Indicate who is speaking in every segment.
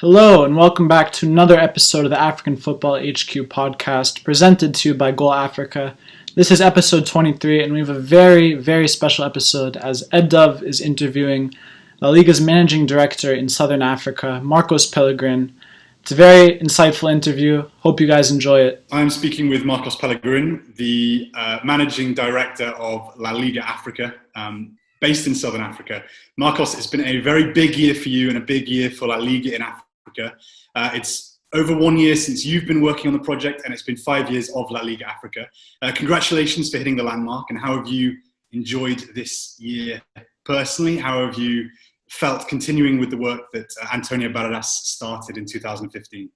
Speaker 1: Hello, and welcome back to another episode of the African Football HQ podcast presented to you by Goal Africa. This is episode 23, and we have a very, very special episode as Ed Dove is interviewing La Liga's managing director in Southern Africa, Marcos Pelegrin. It's a very insightful interview. Hope you guys enjoy it.
Speaker 2: I'm speaking with Marcos Pelegrin, the managing director of La Liga Africa, based in Southern Africa. Marcos, it's been a very big year for you and a big year for La Liga in Africa. It's over 1 year since you've been working on the project, and it's been 5 years of La Liga Africa. Congratulations for hitting the landmark, and how have you enjoyed this year personally? How have you felt continuing with the work that Antonio Barras started in 2015?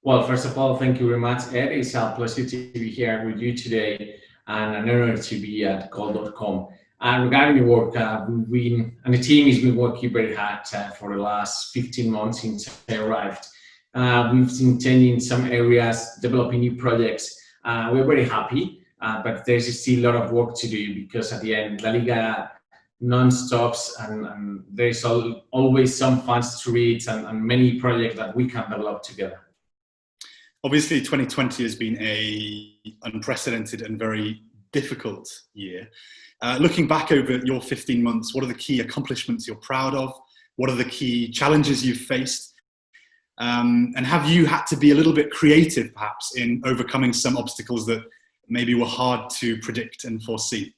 Speaker 3: Well, first of all, thank you very much, Ed. It's a pleasure to be here with you today and an honor to be at call.com. Regarding the work, we've been, and the team has been working very hard for the last 15 months since I arrived. We've been changing some areas, developing new projects. We're very happy, but there's still a lot of work to do because at the end, La Liga non-stops and there's always some funds to reach and many projects that we can develop together.
Speaker 2: Obviously, 2020 has been an unprecedented and very difficult year. Looking back over your 15 months, what are the key accomplishments you're proud of? What are the key challenges you've faced? And have you had to be a little bit creative, perhaps, in overcoming some obstacles that maybe were hard to predict and foresee?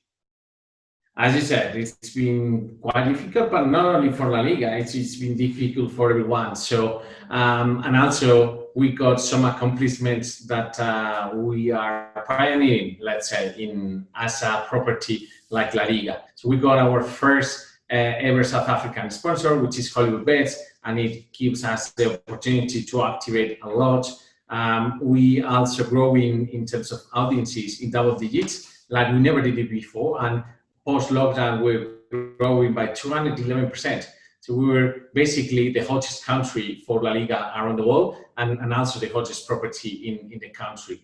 Speaker 3: As you said, it's been quite difficult, but not only for La Liga, it's been difficult for everyone. So, and also we got some accomplishments that we are pioneering, let's say, as a property like La Liga. So we got our first ever South African sponsor, which is Hollywood Bets, and it gives us the opportunity to activate a lot. We also growing in terms of audiences in double digits, like we never did it before. And post-lockdown, we're growing by 211%. So we were basically the hottest country for La Liga around the world and also the hottest property in the country.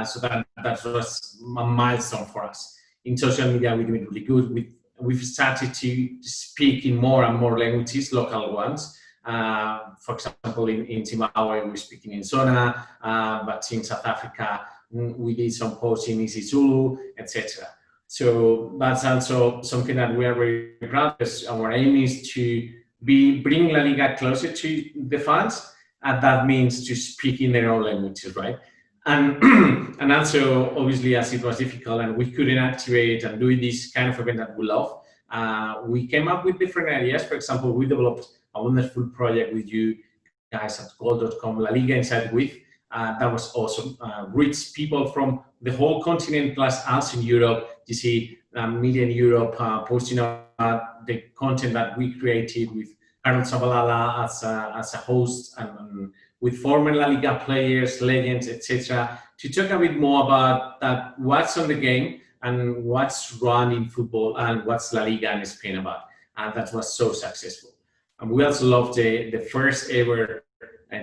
Speaker 3: So that was a milestone for us. In social media, we're doing really good. We've started to speak in more and more languages, local ones. For example, in Zimbabwe, we're speaking in Zona, but in South Africa, we did some posts in isiZulu, etc. So that's also something that we are very proud of, because our aim is to bring La Liga closer to the fans, and that means to speak in their own languages, right? And also, obviously, as it was difficult and we couldn't activate and do this kind of event that we love, we came up with different ideas. For example, we developed a wonderful project with you guys at call.com, La Liga Inside With. That was awesome. Reach people from the whole continent plus us in Europe. You see media in Europe posting the content that we created with Arnold Sabalala as a host and with former La Liga players, legends, etc., to talk a bit more about that, what's on the game and what's run in football and what's La Liga in Spain about. And that was so successful. And we also loved the first ever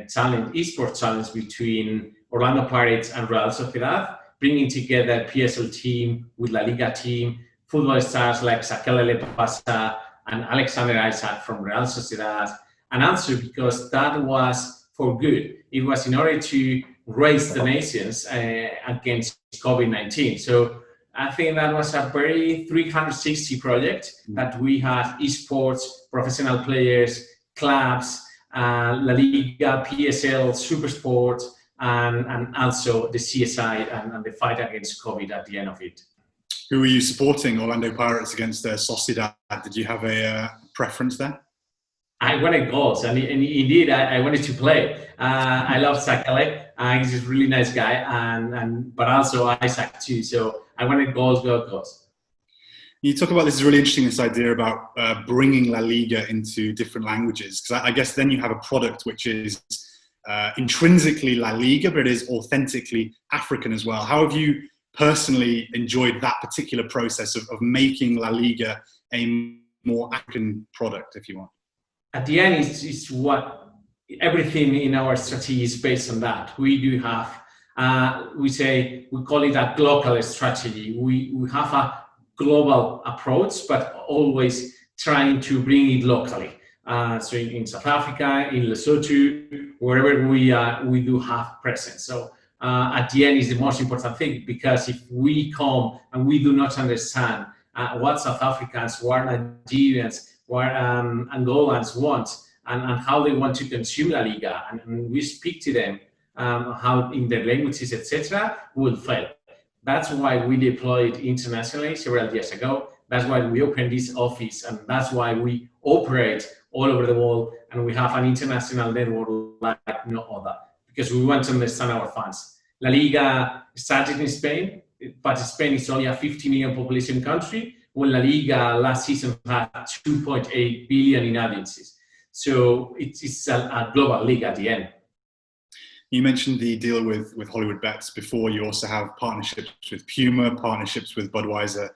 Speaker 3: challenge, esports challenge between Orlando Pirates and Real Sociedad, bringing together PSL team with La Liga team, football stars like Sakele Lepasa and Alexander Isaac from Real Sociedad, and also because that was for good. It was in order to raise donations against COVID-19. So I think that was a very 360 project that we had esports, professional players, clubs, La Liga, PSL, Supersport, and also the CSI and the fight against COVID at the end of it.
Speaker 2: Who were you supporting, Orlando Pirates against Sociedad? Did you have a preference there?
Speaker 3: I wanted goals, and indeed, I wanted to play. I love Sakele. He's a really nice guy, but also Isaac too. So I wanted goals.
Speaker 2: You talk about this really interesting, this idea about bringing La Liga into different languages, because I guess then you have a product which is intrinsically La Liga, but it is authentically African as well. How have you personally enjoyed that particular process of making La Liga a more African product, if you want?
Speaker 3: At the end, it's what everything in our strategy is based on that. We do have, we call it a global strategy. We have a global approach, but always trying to bring it locally. So in South Africa, in Lesotho, wherever we do have presence. So at the end is the most important thing, because if we come and we do not understand what South Africans, what Nigerians, what Angolans want, and how they want to consume La Liga, and we speak to them how in their languages, etc., will fail. That's why we deployed internationally several years ago. That's why we opened this office, and that's why we operate all over the world, and we have an international network like no other, because we want to understand our fans. La Liga started in Spain, but Spain is only a 50 million population country, when La Liga last season had 2.8 billion in audiences. So it's a global league at the end.
Speaker 2: You mentioned the deal with Hollywood Bets before. You also have partnerships with Puma, partnerships with Budweiser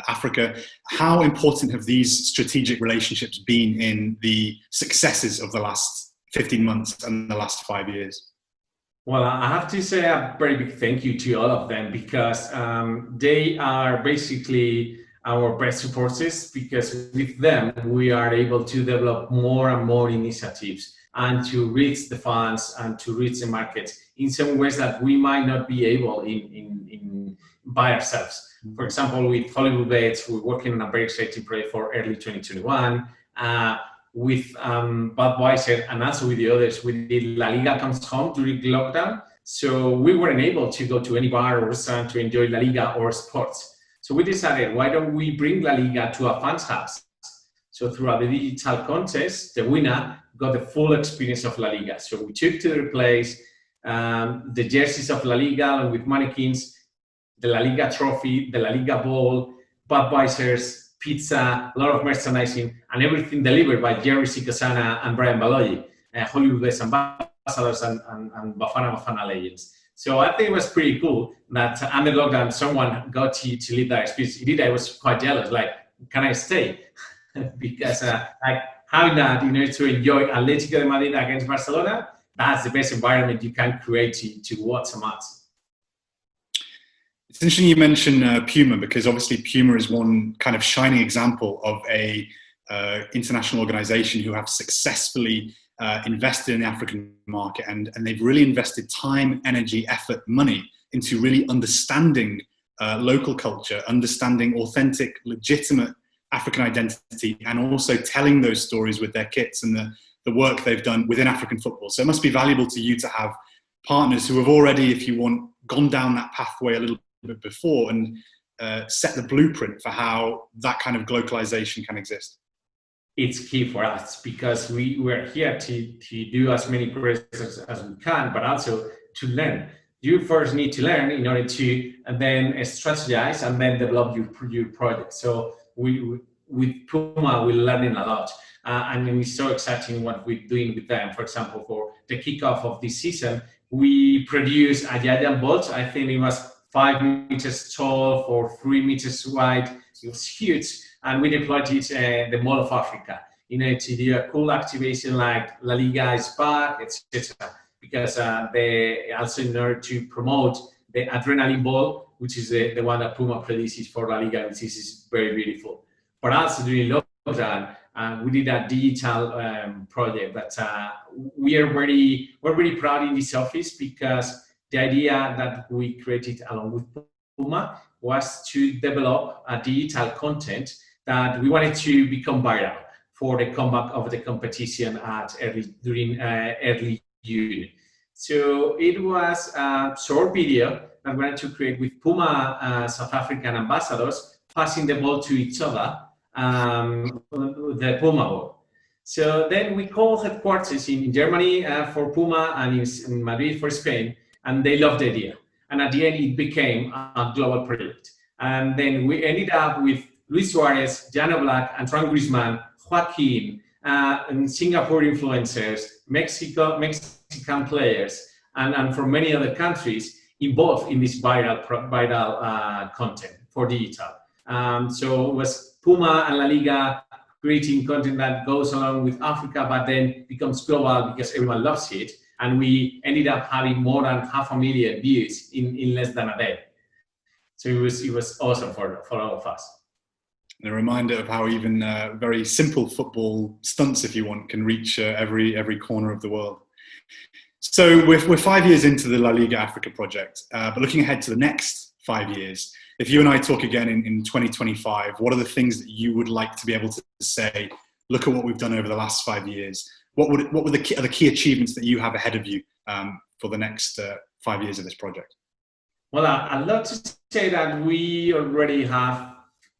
Speaker 2: Africa. How important have these strategic relationships been in the successes of the last 15 months and the last 5 years?
Speaker 3: Well, I have to say a very big thank you to all of them, because they are basically our best supporters, because with them we are able to develop more and more initiatives and to reach the fans and to reach the markets in some ways that we might not be able in by ourselves. For example, with Hollywood Bets, we're working on a very exciting project for early 2021. With Budweiser and also with the others, we did La Liga Comes Home during lockdown. So we weren't able to go to any bar or restaurant to enjoy La Liga or sports. So we decided, why don't we bring La Liga to a fan's house? So throughout the digital contest, the winner got the full experience of La Liga. So we took to their place the jerseys of La Liga, and with mannequins, the La Liga trophy, the La Liga ball, Budweiser's pizza, a lot of merchandising, and everything delivered by Jerry Sikosana and Brian Baloyi, Hollywood Bets ambassadors and Bafana legends. So I think it was pretty cool that under lockdown, someone got to live that experience. Indeed, I was quite jealous, like, can I stay? Because like having that, to enjoy Atletico de Madrid against Barcelona, that's the best environment you can create to watch a match.
Speaker 2: It's interesting you mention Puma, because obviously Puma is one kind of shining example of a international organization who have successfully invested in the African market, and they've really invested time, energy, effort, money into really understanding local culture, understanding authentic, legitimate African identity, and also telling those stories with their kits and the work they've done within African football. So it must be valuable to you to have partners who have already, if you want, gone down that pathway a little bit before and set the blueprint for how that kind of globalization can exist.
Speaker 3: It's key for us, because we're here to do as many projects as we can, but also to learn. You first need to learn in order to then strategize and then develop your project. So with Puma, we're learning a lot. And it's so exciting what we're doing with them. For example, for the kickoff of this season, we produced a giant boat. I think it was 5 meters tall or 3 meters wide. It was huge. And we deployed it the Mall of Africa, to do a cool activation like La Liga is back, etc. Because they also, in order to promote the adrenaline ball, which is the one that Puma produces for La Liga, which is very beautiful. But also during lockdown, we did a digital project that we're very proud in this office, because the idea that we created along with Puma was to develop a digital content that we wanted to become viral for the comeback of the competition during early June. So it was a short video that we wanted to create with Puma South African ambassadors passing the ball to each other, the Puma ball. So then we called headquarters in Germany for Puma and in Madrid for Spain, and they loved the idea. And at the end, it became a global project. And then we ended up with Luis Suarez, Jano Black, Antoine Griezmann, Joaquin, and Singapore influencers, Mexican players, and from many other countries involved in this viral content for digital. So it was Puma and La Liga creating content that goes along with Africa, but then becomes global because everyone loves it. And we ended up having more than 500,000 views in less than a day. So it was awesome for all of us.
Speaker 2: And a reminder of how even very simple football stunts, if you want, can reach every corner of the world. So we're 5 years into the La Liga Africa project, but looking ahead to the next 5 years, if you and I talk again in 2025, what are the things that you would like to be able to say, look at what we've done over the last 5 years? What were the key achievements that you have ahead of you for the next 5 years of this project?
Speaker 3: Well, I'd love to say that we already have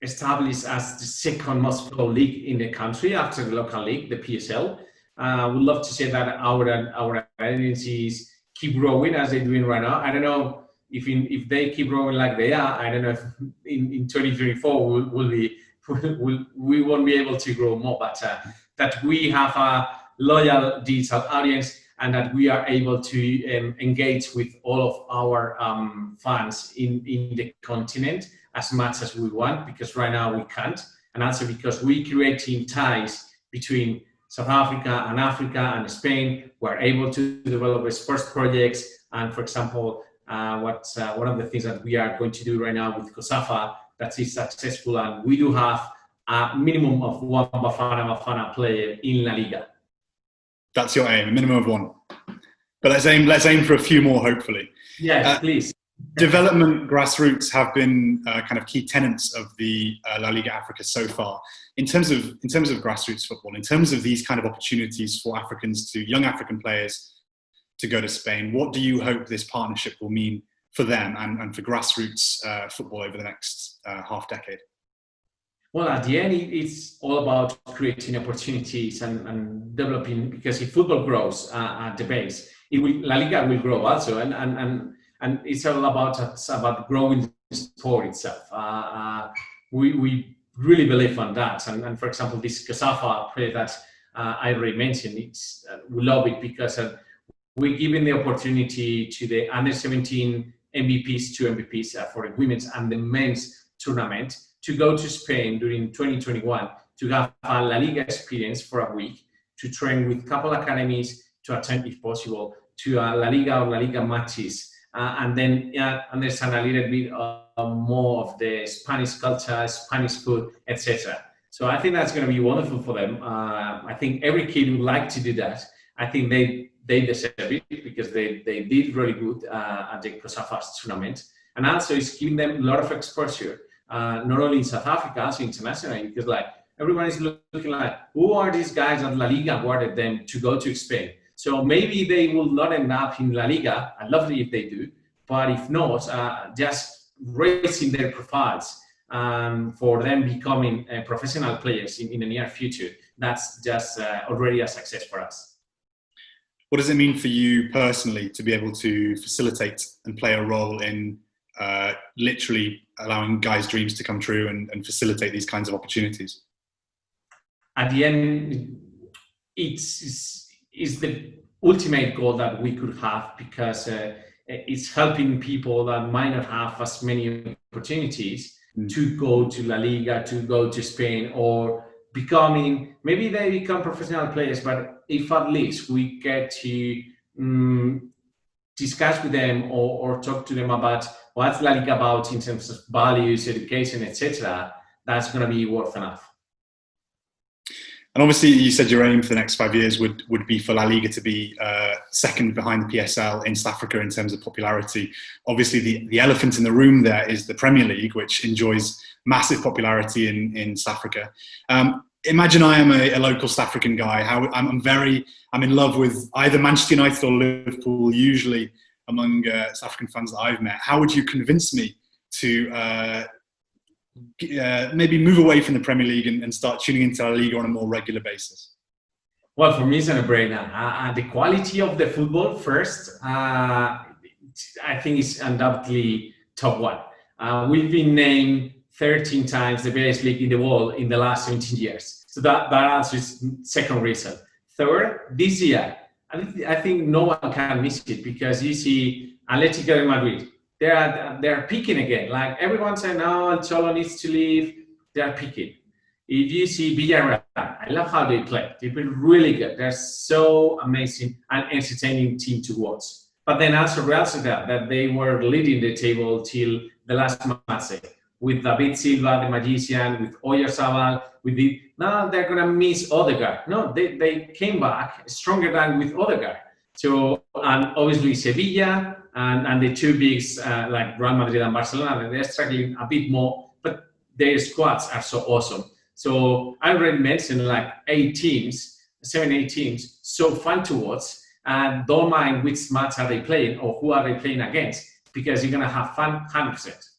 Speaker 3: established as the second most football league in the country after the local league, the PSL. We'd love to say that our agencies keep growing as they're doing right now. I don't know if they keep growing like they are. I don't know if in 2024 we won't be able to grow more, but that we have a loyal digital audience and that we are able to engage with all of our fans in the continent as much as we want, because right now we can't, and also because we creating ties between South Africa and Spain. We're able to develop sports projects, and for example, one of the things that we are going to do right now with COSAFA that is successful, and we do have a minimum of one Bafana player in La Liga.
Speaker 2: That's your aim, a minimum of one. But let's aim for a few more, hopefully.
Speaker 3: Yes, please.
Speaker 2: Development grassroots have been kind of key tenets of the La Liga Africa so far. In terms of grassroots football, in terms of these kind of opportunities for young African players to go to Spain, what do you hope this partnership will mean for them and for grassroots football over the next half decade?
Speaker 3: Well, at the end, it's all about creating opportunities and developing, because if football grows at the base, La Liga will grow also, and it's all about growing the sport itself. We really believe on that, and for example, this COSAFA project that I already mentioned, we love it because we're giving the opportunity to the under-17 MVPs, two MVPs for the women's and the men's tournament, to go to Spain during 2021 to have a La Liga experience for a week, to train with couple academies, to attend, if possible, to La Liga or La Liga matches, and then understand a little bit more of the Spanish culture, Spanish food, etc. So I think that's going to be wonderful for them. I think every kid would like to do that. I think they deserve it because they did really good at the COSAFA tournament, and also it's giving them a lot of exposure. Not only in South Africa, also internationally, because like everyone is looking like, who are these guys that La Liga awarded them to go to Spain? So maybe they will not end up in La Liga. I'd love it if they do, but if not, just raising their profiles for them becoming professional players in the near future. That's just already a success for us.
Speaker 2: What does it mean for you personally to be able to facilitate and play a role in literally allowing guys' dreams to come true and facilitate these kinds of opportunities?
Speaker 3: At the end, it's the ultimate goal that we could have, because it's helping people that might not have as many opportunities to go to La Liga, to go to Spain, or maybe they become professional players, but if at least we get to discuss with them or talk to them about what's La Liga about in terms of values, education, etc., that's going to be worth enough.
Speaker 2: And obviously, you said your aim for the next 5 years would be for La Liga to be second behind the PSL in South Africa in terms of popularity. Obviously, the elephant in the room there is the Premier League, which enjoys massive popularity in South Africa. Imagine I am a local South African guy. I'm in love with either Manchester United or Liverpool, usually among South African fans that I've met. How would you convince me to maybe move away from the Premier League and start tuning into La Liga on a more regular basis?
Speaker 3: Well, for me, it's a no-brainer. The quality of the football first, I think is undoubtedly top one. We've been named 13 times the best league in the world in the last 17 years. So that answers second reason. Third, this year, I think no one can miss it, because you see Atletico de Madrid, they're peaking again. Like everyone said, no, Cholo needs to leave. They're peaking. If you see Villarreal, I love how they play. They've been really good. They're so amazing and entertaining team to watch. But then also Real Sociedad, that they were leading the table till the last match. with David Silva, the magician, with Oyarzabal, now they're going to miss Odegaard. No, they came back stronger than with Odegaard. So, and obviously Sevilla and the two bigs like Real Madrid and Barcelona, they're struggling a bit more, but their squads are so awesome. So I already mentioned like 8 teams, 7-8 teams, so fun to watch. And don't mind which match are they playing or who are they playing against, because you're going to have fun 100%.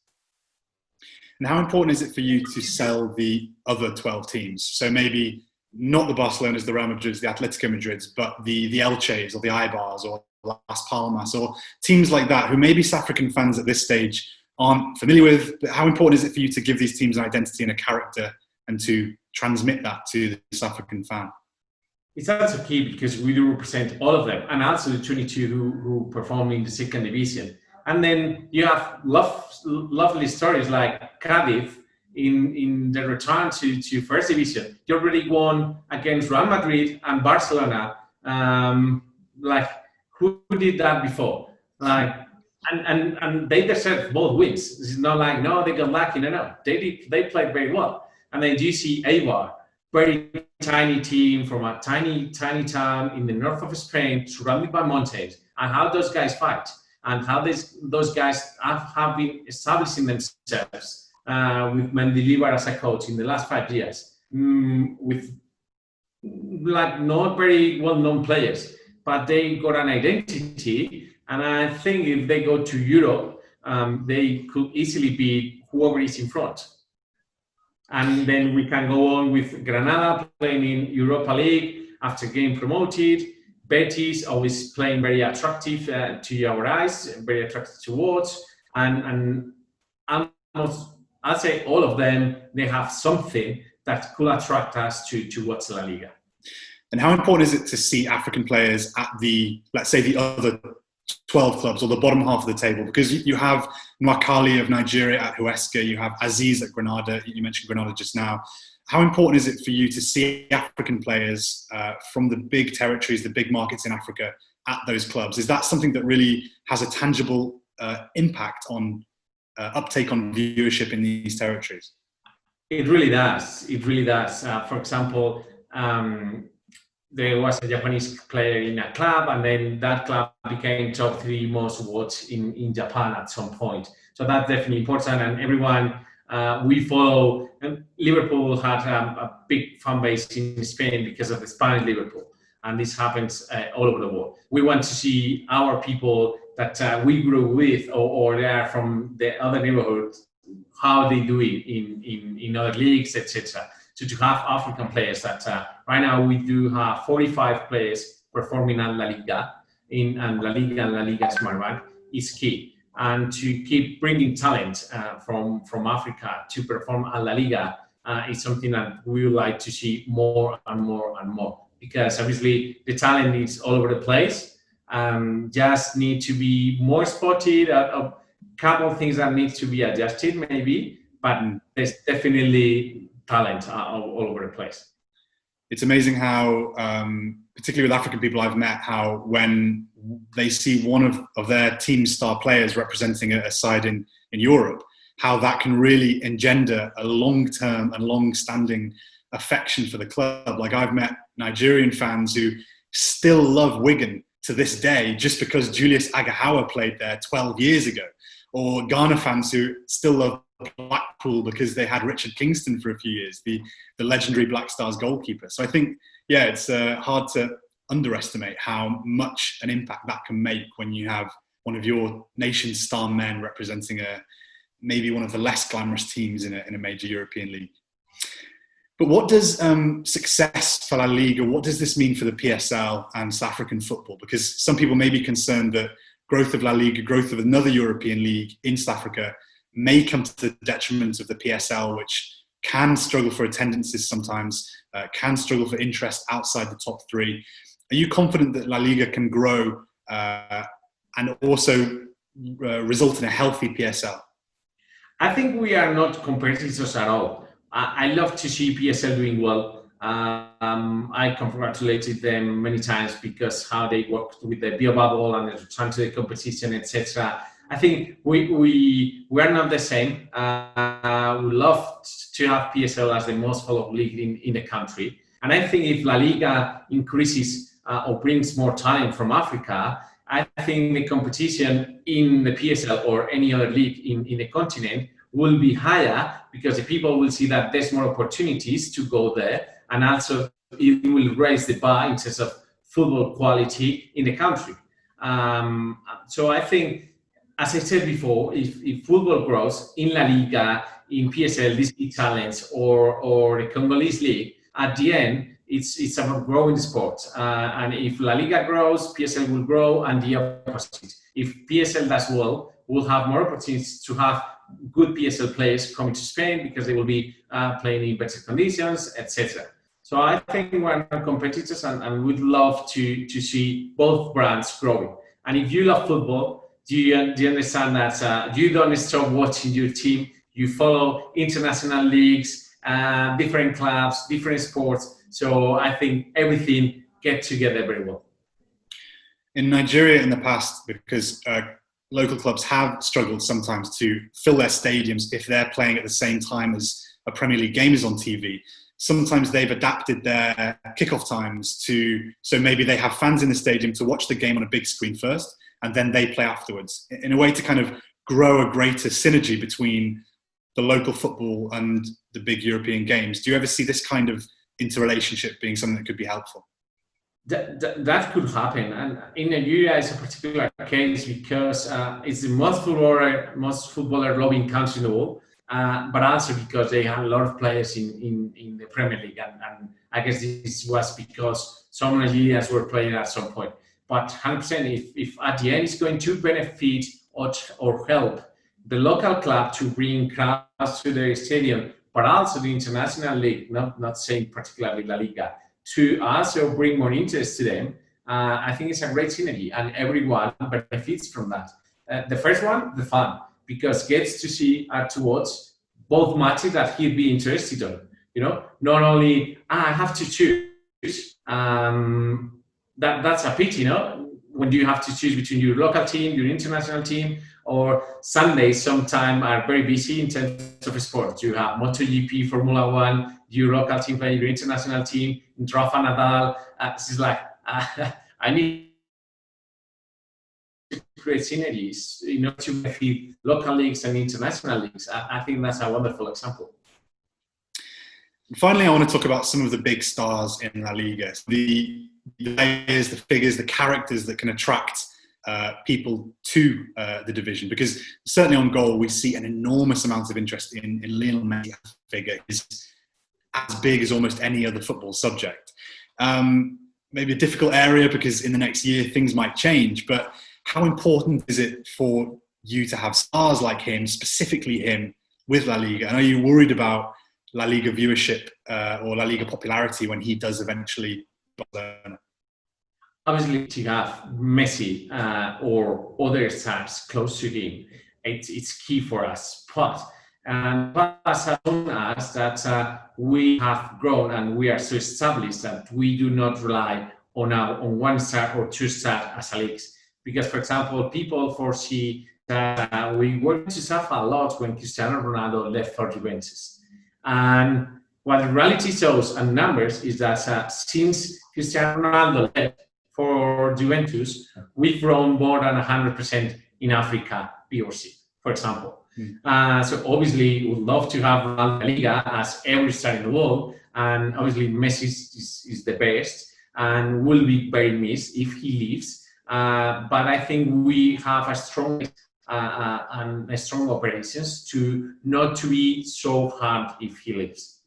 Speaker 2: And how important is it for you to sell the other 12 teams? So maybe not the Barcelonas, the Real Madrids, the Atletico Madrids, but the Elches or the Eibars or Las Palmas or teams like that who maybe South African fans at this stage aren't familiar with. But how important is it for you to give these teams an identity and a character and to transmit that to the South African fan?
Speaker 3: It's also key because we do represent all of them, and also the 22 who perform in the second division. And then you have lovely stories like Cardiff in the return to first division. You already won against Real Madrid and Barcelona. Like, who did that before? Like, and they deserve both wins. It's not like, no, they got lucky. No. They played very well. And then you see Eibar, very tiny team from a tiny town in the north of Spain, surrounded by mountains, and how those guys fight, and how those guys have been establishing themselves with Mendilibar as a coach in the last 5 years, with like not very well-known players, but they got an identity. And I think if they go to Europe, they could easily beat whoever is in front. And then we can go on with Granada playing in Europa League after getting promoted. Betis always playing very attractive to our eyes, very attractive to watch. And almost, I'd say all of them, they have something that could attract us to watch La Liga.
Speaker 2: And how important is it to see African players at let's say the other 12 clubs or the bottom half of the table? Because you have Nwakali of Nigeria at Huesca, you have Aziz at Granada, you mentioned Granada just now. How important is it for you to see African players from the big territories, the big markets in Africa at those clubs? Is that something that really has a tangible impact on uptake on viewership in these territories?
Speaker 3: It really does. It really does. For example, there was a Japanese player in a club, and then that club became top 3 most watched in Japan at some point. So that's definitely important. And everyone we follow, and Liverpool had a big fan base in Spain because of the Spanish Liverpool. And this happens all over the world. We want to see our people that we grew with or they are from the other neighborhoods, how they do it in other leagues, etc. So to have African players that right now we do have 45 players performing at La Liga and La Liga Smart Bank is key. And to keep bringing talent from Africa to perform at La Liga is something that we would like to see more and more and more. Because obviously the talent is all over the place. Just need to be more spotted. A couple of things that need to be adjusted maybe, but there's definitely talent all over the place.
Speaker 2: It's amazing how, particularly with African people I've met, how when they see one of their team star players representing a side in Europe, how that can really engender a long-term and long-standing affection for the club. Like I've met Nigerian fans who still love Wigan to this day just because Julius Agahawa played there 12 years ago, or Ghana fans who still love Blackpool because they had Richard Kingston for a few years, the legendary Black Stars goalkeeper. So I think, yeah, it's hard to underestimate how much an impact that can make when you have one of your nation's star men representing maybe one of the less glamorous teams in a major European league. But what does success for La Liga, what does this mean for the PSL and South African football? Because some people may be concerned that growth of La Liga, growth of another European league in South Africa may come to the detriment of the PSL, which can struggle for attendances sometimes, can struggle for interest outside the top 3. Are you confident that La Liga can grow and also result in a healthy PSL?
Speaker 3: I think we are not competitors at all. I love to see PSL doing well. I congratulated them many times because how they worked with the beer bubble and the return to the competition, etc. I think we are not the same. We love to have PSL as the most followed league in the country. And I think if La Liga increases or brings more talent from Africa, I think the competition in the PSL or any other league in the continent will be higher, because the people will see that there's more opportunities to go there, and also it will raise the bar in terms of football quality in the country. So I think, as I said before, if football grows in La Liga, in PSL, these big talents, or the Congolese league, at the end, it's about growing the sport. And if La Liga grows, PSL will grow, and the opposite. If PSL does well, we'll have more opportunities to have good PSL players coming to Spain, because they will be playing in better conditions, etc. So I think we're competitors, and we'd love to see both brands growing. And if you love football, do you understand that you don't stop watching your team? You follow international leagues, different clubs, different sports. So I think everything gets together very well.
Speaker 2: In Nigeria in the past, because local clubs have struggled sometimes to fill their stadiums if they're playing at the same time as a Premier League game is on TV. Sometimes they've adapted their kickoff times so maybe they have fans in the stadium to watch the game on a big screen first, and then they play afterwards, in a way to kind of grow a greater synergy between the local football and the big European games. Do you ever see this kind of interrelationship being something that could be helpful?
Speaker 3: That could happen, and in Nigeria it's a particular case because it's the most footballer-loving country in the world, but also because they have a lot of players in the Premier League, and I guess this was because some Nigerians were playing at some point. But 100%, if at the end it's going to benefit or help the local club to bring crowds to their stadium, but also the international league, not saying particularly La Liga, to also bring more interest to them, I think it's a great synergy, and everyone benefits from that. The first one, the fan, because gets to see to watch both matches that he'd be interested in. Not only I have to choose. That's a pity, when you have to choose between your local team, your international team, or Sundays sometimes are very busy in terms of sports. You have MotoGP, Formula One, your local team playing your international team, Rafa Nadal. It's like, I need to create synergies, to benefit local leagues and international leagues. I think that's a wonderful example.
Speaker 2: Finally, I want to talk about some of the big stars in La Liga. The players, the figures, the characters that can attract people to the division, because certainly on goal we see an enormous amount of interest in Lionel Messi. Figure is as big as almost any other football subject. Maybe a difficult area because in the next year things might change, but how important is it for you to have stars like him, specifically him, with La Liga? And are you worried about La Liga viewership or La Liga popularity when he does eventually Barcelona?
Speaker 3: Obviously, to have Messi or other stars close to him, it's key for us. But has shown us that we have grown and we are so established that we do not rely on one star or two stars as a league. Because, for example, people foresee that we were to suffer a lot when Cristiano Ronaldo left for Juventus. And what the reality shows and numbers is that since Cristiano Ronaldo left for Juventus, we've grown more than 100% in Africa PRC, for example. So obviously, we'd love to have La Liga as every star in the world, and obviously Messi is the best and will be very missed if he leaves. But I think we have a strong operations to not to be so hard if he leaves.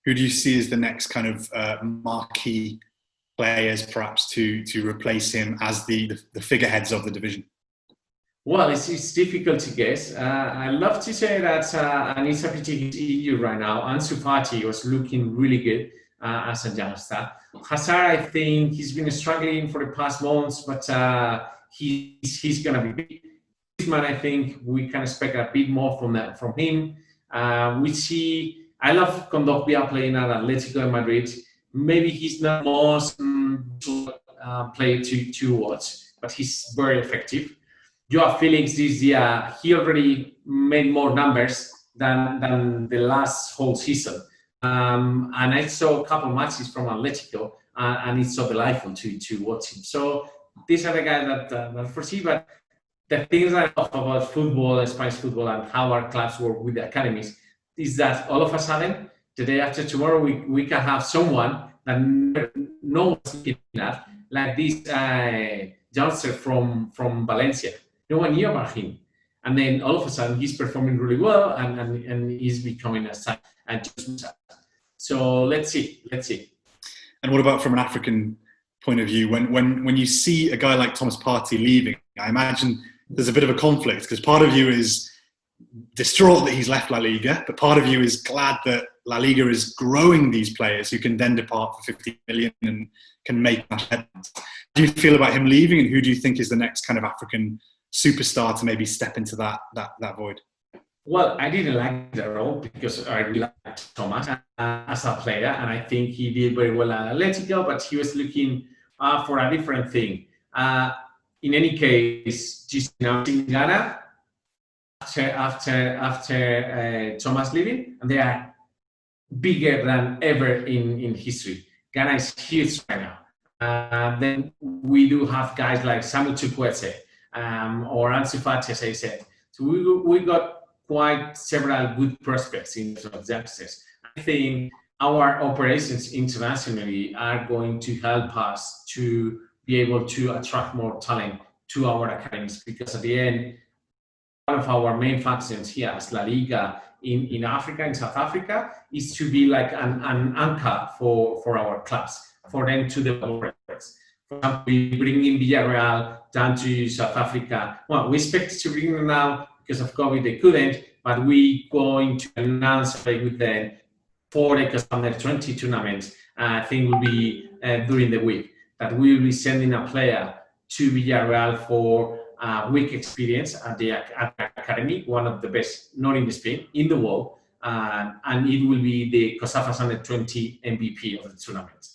Speaker 2: Who do you see as the next kind of marquee players, perhaps, to replace him as the figureheads of the division?
Speaker 3: Well, it's difficult to guess. I love to say that, and it's a pity he's injured right now, Ansu Fati was looking really good as a youngster. Hazard, I think he's been struggling for the past months, but he's going to be big. Griezmann, I think we can expect a bit more from him. We see, I love Kondogbia playing at Atletico de Madrid. Maybe he's not most player to watch, but he's very effective. Joao Felix this year, he already made more numbers than the last whole season. And I saw a couple matches from Atletico, and it's so delightful to watch him. So these are the guys that foresee. But the things I love about football, Spanish football, and how our clubs work with the academies is that all of a sudden, the day after tomorrow, we can have someone that no one's looking at, like this youngster from Valencia. No one knew about him. And then all of a sudden, he's performing really well, and he's becoming a star. So let's see.
Speaker 2: And what about from an African point of view? When you see a guy like Thomas Partey leaving, I imagine there's a bit of a conflict, because part of you is distraught that he's left La Liga, but part of you is glad that La Liga is growing these players who can then depart for 50 million and can make that headlines. How do you feel about him leaving, and who do you think is the next kind of African superstar to maybe step into that void?
Speaker 3: Well, I didn't like the role because I really liked Thomas as a player, and I think he did very well at Atletico, but he was looking for a different thing. In any case, just now in Ghana, after Thomas leaving, and they are bigger than ever in history. Ghana is huge right now. Then we do have guys like Samuel Chukwueze or Ansu Fati, as I said. So we got quite several good prospects in terms of youngsters. I think our operations internationally are going to help us to be able to attract more talent to our academies, because at the end, one of our main functions here as La Liga in Africa, in South Africa, is to be like an anchor for our clubs, for them to develop. For example, we bring in Villarreal down to South Africa. Well, we expect to bring them now because of COVID, they couldn't, but we're going to announce with them for the Under 20 tournament. I think will be during the week, that we will be sending a player to Villarreal for a week experience at the academy, one of the best, not in Spain, in the world, and it will be the COSAFA's Under 20 MVP of the tournament.